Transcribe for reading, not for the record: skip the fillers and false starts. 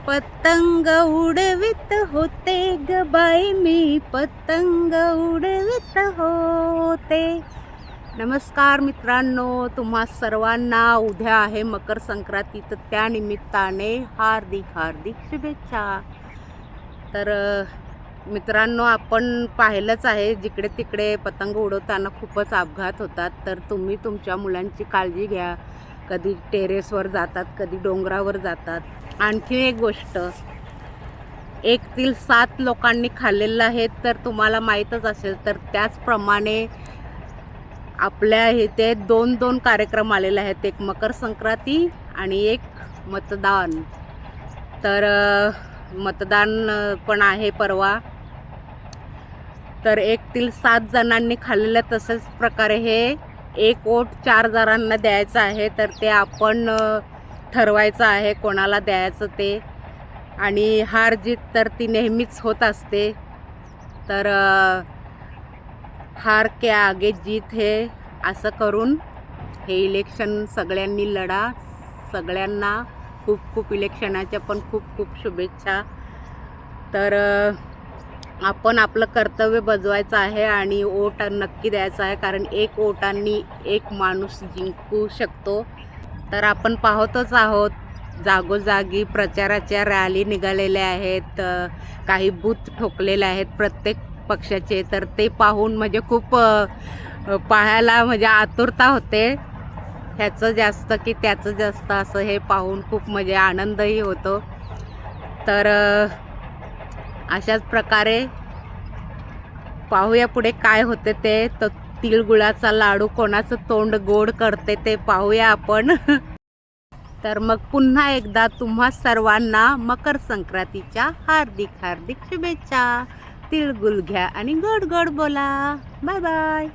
पतंग उडवित होते ग बाई मी पतंग उडवित होते. नमस्कार मित्रांनो, तुम्हा सर्वांना उद्या आहे मकर संक्रांती, तर त्या निमित्ताने हार्दिक हार्दिक शुभेच्छा. तर मित्रांनो, आपण पाहिलंच आहे जिकडे तिकडे पतंग उडवताना खूपच अपघात होतात. तर तुम्ही तुमच्या मुलांची काळजी घ्या. कधी टेरेसवर जातात, कधी डोंगरावर जातात. आणखी एक गोष्ट, 1 तिल 7 लोकांनी खाल्लेलं आहे तर तुम्हाला माहीतच असेल. तर त्याचप्रमाणे आपल्या इथे 2 कार्यक्रम आलेले आहेत, एक मकर संक्रांती आणि एक मतदान. तर मतदान पण आहे परवा. तर 1 तिल 7 जणांनी खाल्लेलं, तसंच प्रकारे हे 1 वोट 4 जणांना द्यायचं आहे. तर ते आपण ठरवायचं आहे कोणाला द्यायचं ते. आणि हार जीत तर ती नेहमीच होत असते. तर हार के आगे जीत है असं करून हे इलेक्शन सगळ्यांनी लढा. सगळ्यांना खूप खूप इलेक्शनाच्या पण खूप खूप शुभेच्छा. तर आपण आपलं कर्तव्य बजवायचं आहे आणि वोट नक्की द्यायचा आहे, कारण 1 वोटांनी 1 माणूस जिंकू शकतो. तर आपण पाहतच आहोत, जागोजागी प्रचाराच्या रॅली निघालेल्या आहेत, काही बूथ ठोकलेले आहेत प्रत्येक पक्षाचे. तर ते पाहून म्हणजे खूप पाहायला म्हणजे आतुरता होते, ह्याचं जास्त की त्याचं जास्त, असं हे पाहून खूप म्हणजे आनंदही होतो. तर अशाच प्रकारे पाहूया पुढे काय होते ते. तर तिळगुळाचा लाडू कोणाचं तोंड गोड करते ते पाहूया आपण. तर मग पुन्हा एकदा तुम्हा सर्वांना मकर संक्रांतीच्या हार्दिक हार्दिक शुभेच्छा. तिळगुळ घ्या आणि गोड गोड बोला. Bye bye.